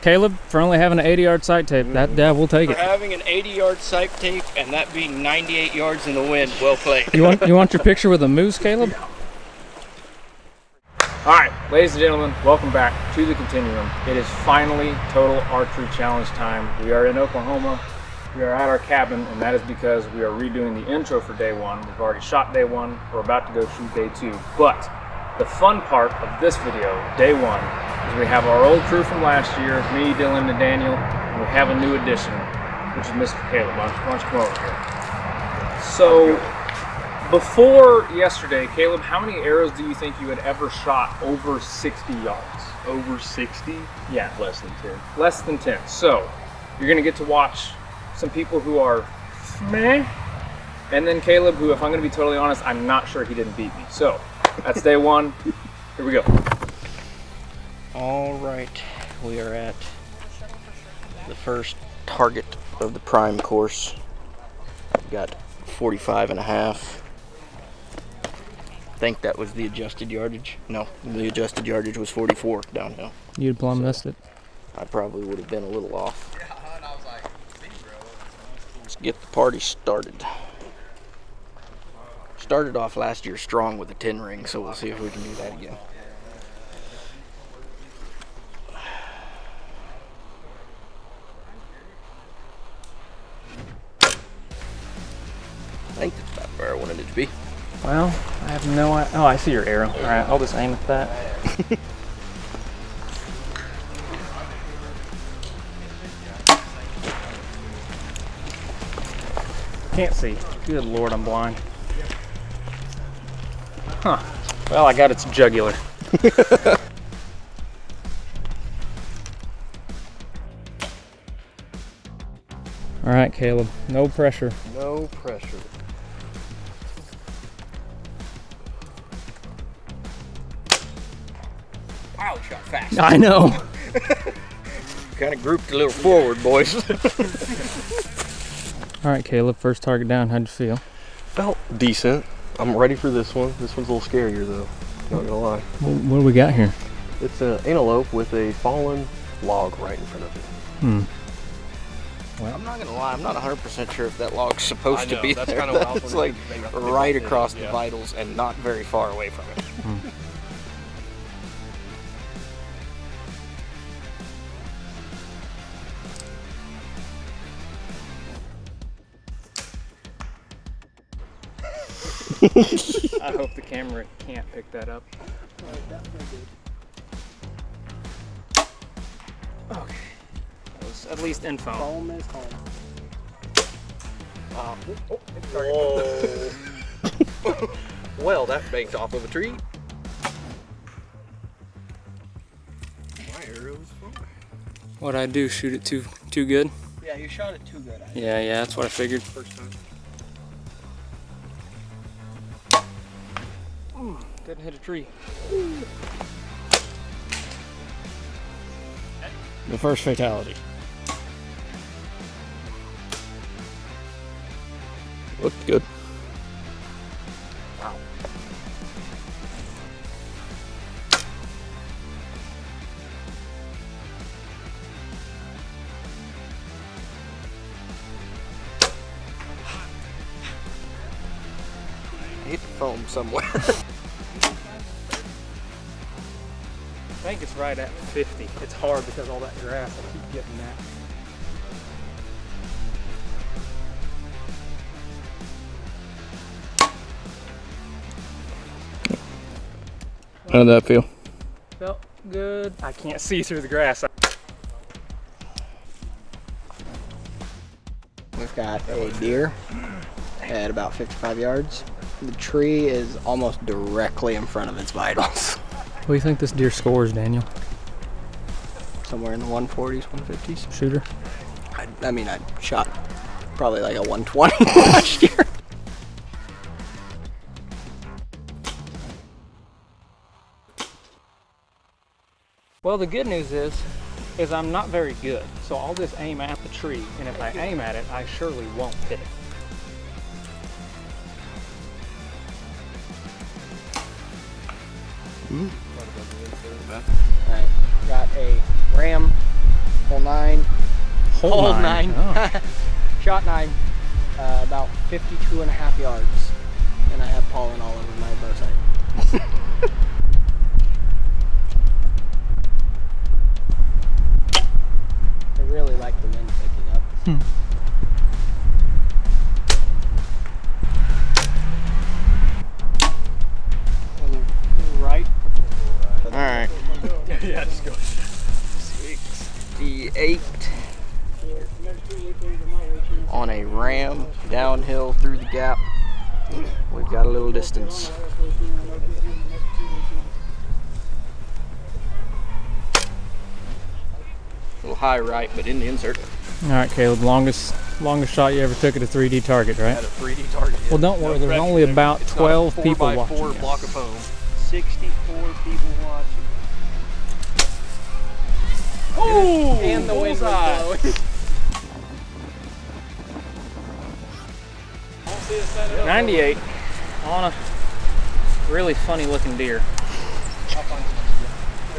Caleb, for only having an 80-yard sight tape, we'll take it. For having an 80-yard sight tape and that being 98 yards in the wind, well played. You want your picture with a moose, Caleb? All right, ladies and gentlemen, welcome back to the Continuum. It is finally Total Archery Challenge time. We are in Oklahoma. We are at our cabin, and that is because we are redoing the intro for day one. We've already shot day one. We're about to go shoot day two. But the fun part of this video, day one, is we have our old crew from last year, me, Dylan, and Daniel, and we have a new addition, which is Mr. Caleb. Why don't you come over here? So, before yesterday, Caleb, how many arrows do you think you had ever shot over 60 yards? Over 60? Yeah. Less than 10. Less than 10. So, you're going to get to watch some people who are meh, and then Caleb, who, if I'm going to be totally honest, I'm not sure he didn't beat me. So, that's day one. Here we go. All right, we are at the first target of the prime course. I've got 45 and a half. I think that was the adjusted yardage. No, the adjusted yardage was 44 downhill. You'd plumb missed it. I probably would have been a little off. Let's get the party started. Started off last year strong with a 10 ring, so we'll see if we can do that again. I think that's about where I wanted it to be. Well, I have no idea. Oh, I see your arrow. All right, I'll just aim at that. Can't see. Good Lord, I'm blind. Huh. Well, I got its jugular. All right, Caleb. No pressure. No pressure. Wow, shot fast. I know. Kind of grouped a little forward, boys. All right, Caleb. First target down. How'd you feel? Felt decent. I'm ready for this one. This one's a little scarier though, not gonna lie. What do we got here? It's an antelope with a fallen log right in front of it. Well, I'm not gonna lie, I'm not 100% sure if that log's supposed to be that's there. Kind of It's like right across the vitals and not very far away from it. I hope the camera can't pick that up. Okay. That was at least info. Home is home. Whoa. Well, that banked off of a tree. My arrow is fine. What'd I do? Shoot it too good? Yeah, you shot it too good. Yeah, that's what I figured. First time. Didn't hit a tree. The first fatality. Looked good. Wow. Hit the foam somewhere. I think it's right at 50. It's hard because all that grass, I keep getting that. How did that feel? Felt good. I can't see through the grass. We've got a deer at about 55 yards. The tree is almost directly in front of its vitals. What do you think this deer scores, Daniel? Somewhere in the 140s, 150s. Shooter? I mean, I shot probably like a 120 last year. Well, the good news is I'm not very good. So I'll just aim at the tree, and if I aim at it, I surely won't hit it. Alright, got a ram Hole nine. Oh. Shot 9, about 52.5 yards, and I have pollen all over my bow sight. I really like the wind picking up. Right. All right. Yeah, just go. 68 on a ram downhill through the gap. We've got a little distance. A little high right, but in the insert. All right, Caleb. Longest shot you ever took at a 3D target, right? At a 3D target. Well, don't worry. There's only about 12 people watching. 4x4 block of foam. 64 people watching. Oh! And the wind was blowing. 98 on a really funny looking deer.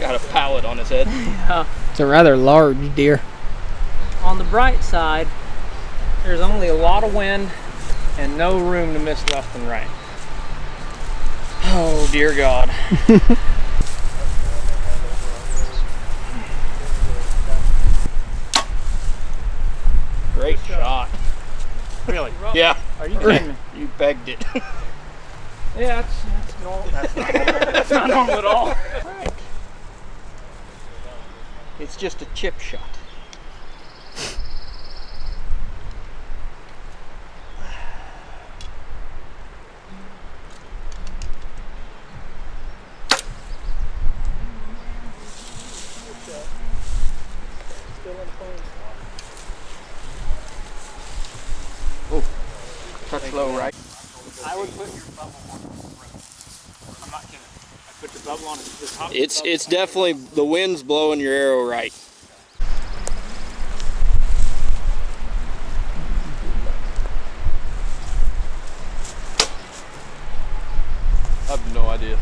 Got a pallet on his head. Yeah. It's a rather large deer. On the bright side, there's only a lot of wind and no room to miss left and right. Oh dear God. Great shot. Really? Yeah. Are you kidding me? You begged it. Yeah, that's normal. That's not normal at all. It's just a chip shot. Oh, touch low right. I would put your bubble on the rim. I'm not kidding. I put your bubble on the top. It's definitely the wind's blowing your arrow right. I have no idea.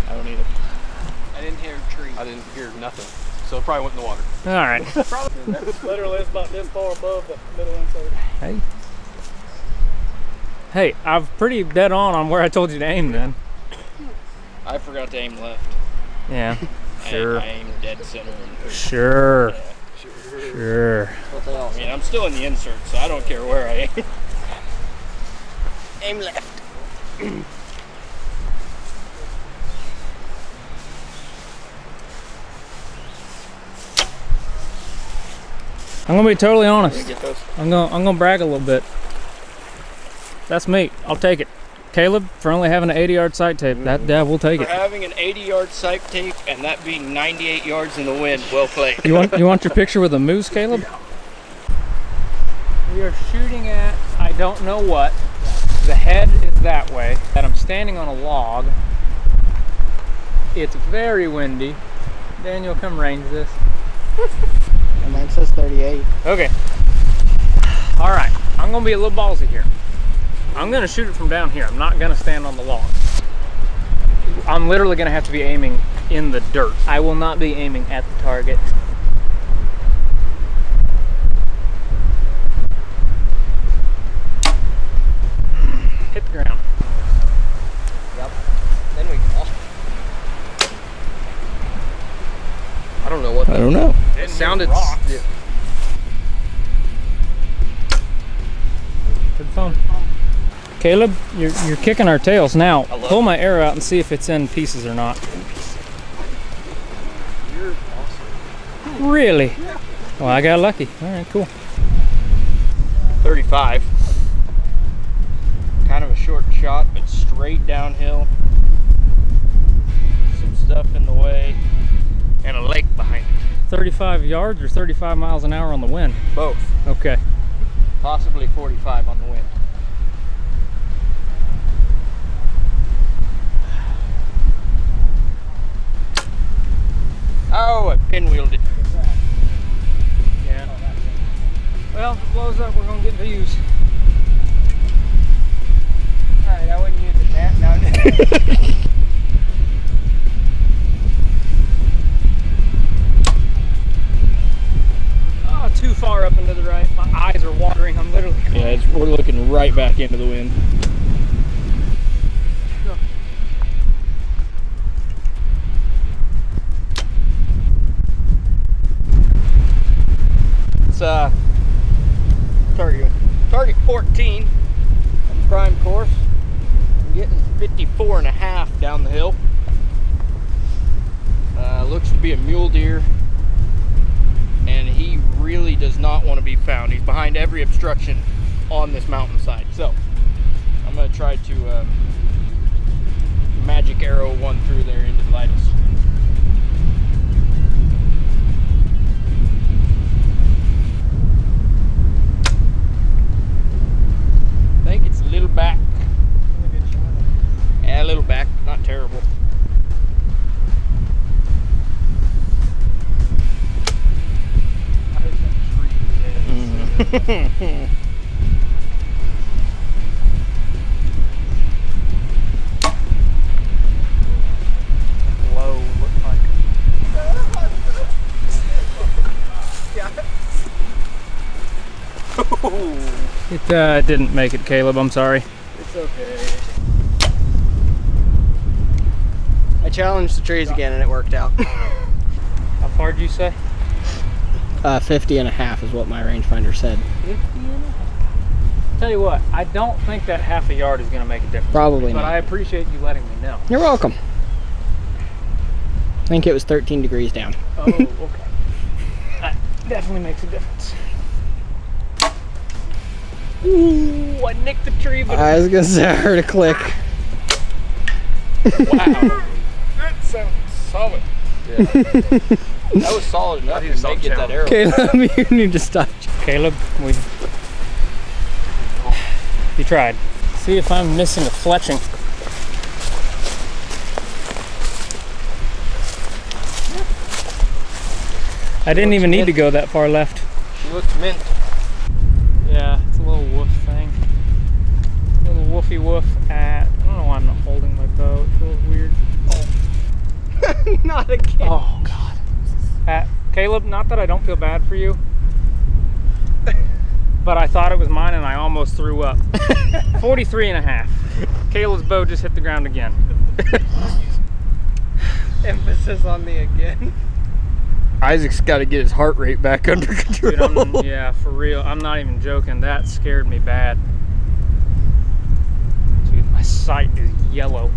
I don't either. I didn't hear a tree. I didn't hear nothing. So it probably went in the water. All right. Literally, it's about this far above the middle insert. Hey. Hey, I'm pretty dead on where I told you to aim then. I forgot to aim left. Yeah. Sure. I aimed dead center. Sure. Yeah. Sure. What they all I say. mean, I'm still in the insert, so I don't care where I aim. Aim left. I'm gonna be totally honest. Get those. I'm gonna brag a little bit. That's me. I'll take it. Caleb, for only having an 80-yard sight tape, that we'll take For it. having an 80-yard sight tape and that being 98 yards in the wind, well played. You want your picture with a moose, Caleb? We are shooting at I don't know what. The head is that way. And I'm standing on a log. It's very windy. Daniel, come range this. And mine says 38. Okay. All right. I'm gonna be a little ballsy here. I'm gonna shoot it from down here. I'm not gonna stand on the log. I'm literally gonna have to be aiming in the dirt. I will not be aiming at the target. Hit the ground. Yep. Then we can. I don't know what. I don't know. It sounded. Yeah. Good phone. Caleb, you're kicking our tails. Now, pull my arrow out and see if it's in pieces or not. You're awesome. Really? Well, I got lucky. All right, cool. 35. Kind of a short shot, but straight downhill. Some stuff in the way, and a lake behind it. 35 yards or 35 miles an hour on the wind? Both. Okay. Possibly 45 on the wind. Oh, I pinwheeled it. Yeah. Well, if it blows up, we're gonna get views. Alright, I wouldn't use it that. No. Oh, too far up into the right back into the wind. It's target 14 on the prime course. I'm getting 54.5 down the hill. Looks to be a mule deer, and he really does not want to be found. He's behind every obstruction on this mountainside. So I'm going to try to magic arrow one through there into the vitals. I think it's a little back. Yeah, a little back, not terrible. Low, look like. It didn't make it, Caleb. I'm sorry. It's okay. I challenged the trees again and it worked out. How far did you say? 50.5 is what my rangefinder said. 50.5. Tell you what, I don't think that half a yard is going to make a difference. Probably But not. I appreciate you letting me know. You're welcome. I think it was 13 degrees down. Oh, okay. That definitely makes a difference. Ooh, I nicked the tree, but I was gonna say I heard a click. wow. That sounds solid. Yeah. That was solid enough to make it that arrow. Caleb, you need to stop. Caleb, you tried. See if I'm missing a fletching. I didn't even need to go that far left. She looks mint. Yeah, it's a little woof thing. A little woofy woof at, I don't know why I'm not holding my bow. It feels weird. Not again. Oh, God. Caleb, not that I don't feel bad for you, but I thought it was mine and I almost threw up. 43.5. Caleb's bow just hit the ground again. Emphasis on the again. Isaac's got to get his heart rate back under control. Dude, yeah, for real. I'm not even joking. That scared me bad. Dude, my sight is yellow.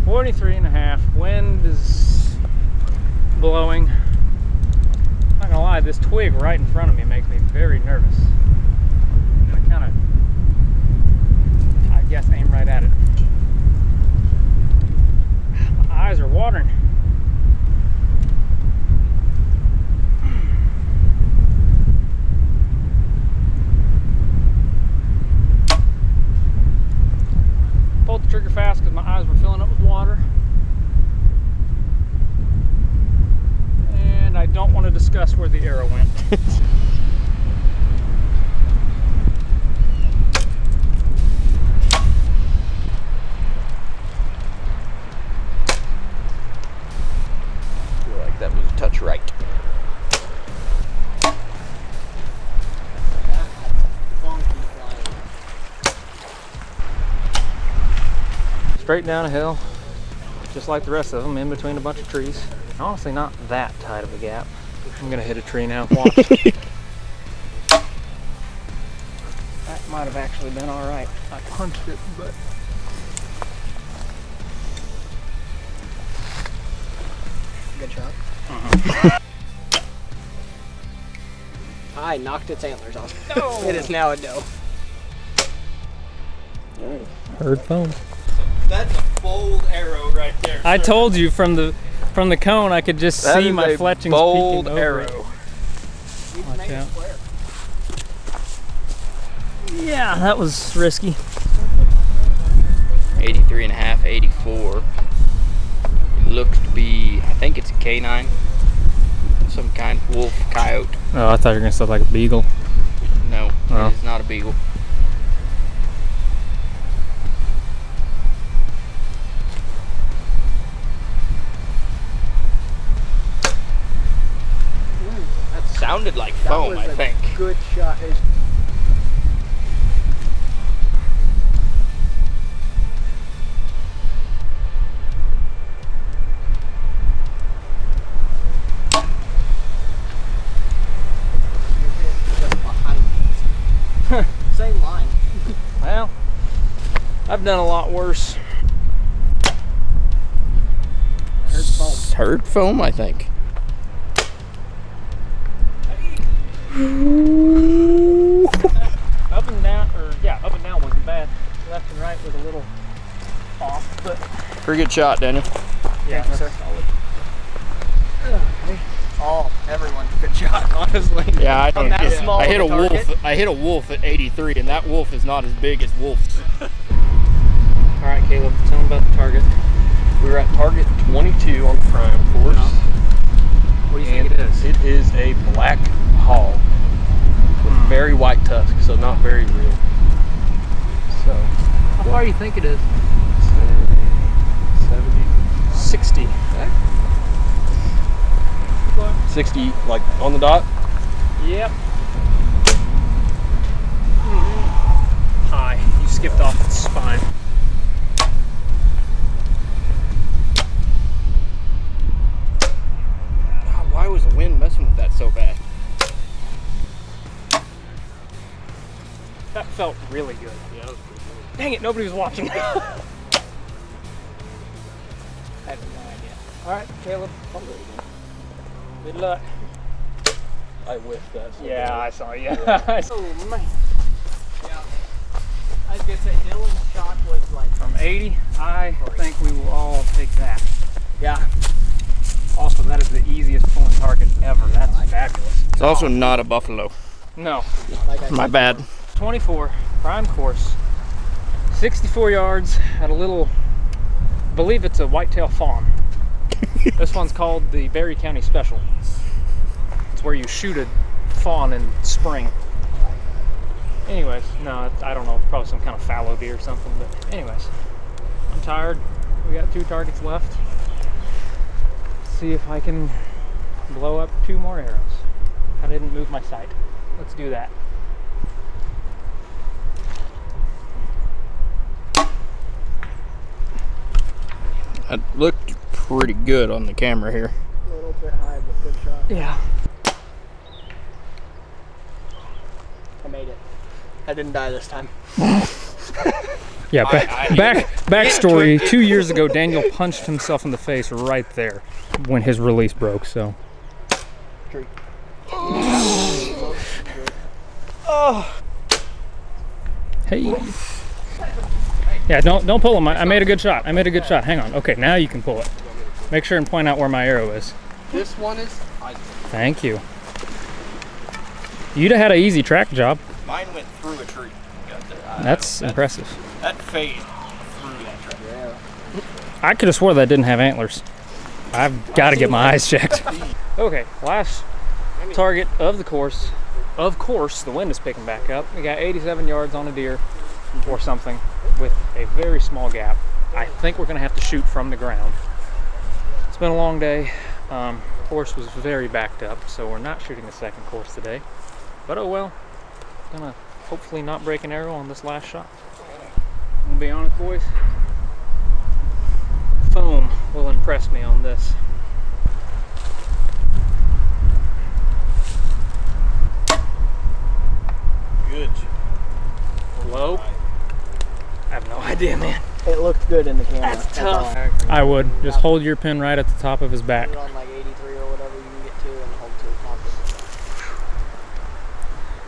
43.5. Wind is blowing. Not gonna lie, this twig right in front of me makes me very nervous. I'm gonna kind of, I guess, aim right at it. My eyes are watering. Pulled the trigger fast because my eyes were filling up with water. And I don't want to discuss where the arrow went. I feel like that was a touch right. Straight down a hill, just like the rest of them, in between a bunch of trees. Honestly, not that tight of a gap. I'm gonna hit a tree now. Watch. That might have actually been all right. I punched it, but Good shot. I knocked its antlers off. no. It is now a doe. Heard foam. That's a bold arrow right there. I told you from the cone I could just That see is my a fletchings bold peeking over arrow. it. Watch Made it out. square. Yeah, that was risky. 83.5, 84. It looks to be, I think it's a canine. Some kind of wolf, coyote. Oh, I thought you were gonna say like a beagle. No, Oh. it is not a beagle. That sounded like That foam, was I a think. good shot. done a lot worse. Herd foam, I think. Up and down, or yeah, up and down wasn't bad. Left and right was a little off, but Pretty good shot, Daniel. yeah, Thank you, that's sir. solid. Oh, everyone's a good shot, honestly. Yeah, I On that small I hit a target. wolf. I hit a wolf at 83, and that wolf is not as big as wolves. All right, Caleb, tell them about the target. We're at target 22 on the prime course. What do you And think it is? It is a black hog with very white tusk, so not very real. So, How far do you think it is? say 70, 60. 60, like on the dot. Yep. High. You skipped off its spine. God, why was the wind messing with that so bad? That felt really good. Yeah, that was pretty good. Dang it, nobody was watching. I have no idea. All right, Caleb. Good luck. I whiffed that. So Yeah, bad. I saw you. Oh, man. Yeah. I was going to say, Dylan's shot was like... From 80, I think we will all take that. Yeah. Also, that is the easiest pulling target ever. That's fabulous. It's also not a buffalo. No, Like I My said, bad. 24, prime course, 64 yards at a little, I believe it's a whitetail fawn. This one's called the Berry County Special. It's where you shoot a fawn in spring. Anyways, no, I don't know, probably some kind of fallow deer or something, but anyways, I'm tired. We got 2 targets left. See if I can blow up 2 more arrows. I didn't move my sight. Let's do that. It looked pretty good on the camera here. a little bit high, but good shot. Yeah. I made it. I didn't die this time. Yeah, I- backstory. 2 years ago, Daniel punched himself in the face right there when his release broke. So. Tree. Hey. Yeah, don't pull him. I made a good shot. I made a good shot. Hang on. Okay, now you can pull it. Make sure and point out where my arrow is. This one is. Thank you. You'd have had an easy track job. Mine went through a tree. That's impressive. That phased through that tree. I could have swore that didn't have antlers. I've got to get my eyes checked. Okay, last target of the course. Of course, the wind is picking back up. We got 87 yards on a deer or something with a very small gap. I think we're going to have to shoot from the ground. It's been a long day. Course was very backed up, so we're not shooting the second course today. But oh well. Gonna hopefully not break an arrow on this last shot. I'm gonna be honest, boys. Foam will impress me on this. Good. Low? I have no idea, man. It looked good in the camera. That's tough. all. I would. Just hold your pin right at the top of his back. Put it on like 83 or whatever you can get to and hold to the top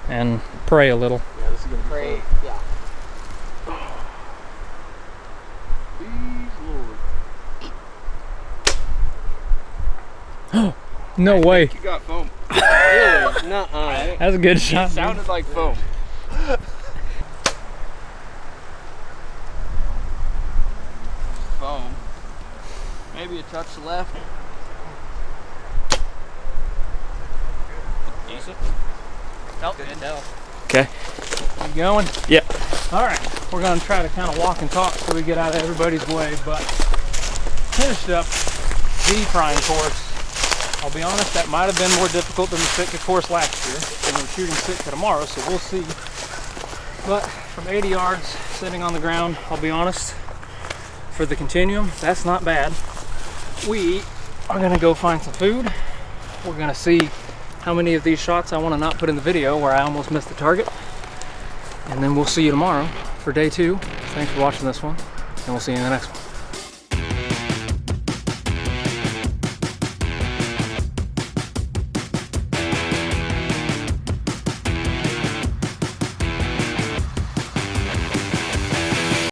of And pray a little. Yeah, this is gonna it. be Pray, yeah. fun. Please, Lord. No way. You got foam. Really? Nuh-uh. That's a good It shot. sounded like foam. Foam. Maybe a touch left. Decent. Nope. Good tell. Okay. You going? Yep. All right. We're going to try to kind of walk and talk so we get out of everybody's way, but finished up the prime course. I'll be honest, that might have been more difficult than the Sitka course last year. And we're shooting Sitka tomorrow, so we'll see. But from 80 yards, sitting on the ground, I'll be honest, for the continuum, that's not bad. We are going to go find some food. We're going to see how many of these shots I want to not put in the video where I almost missed the target. And then we'll see you tomorrow for day 2. Thank Thanks for watching this one, and we'll see you in the next one.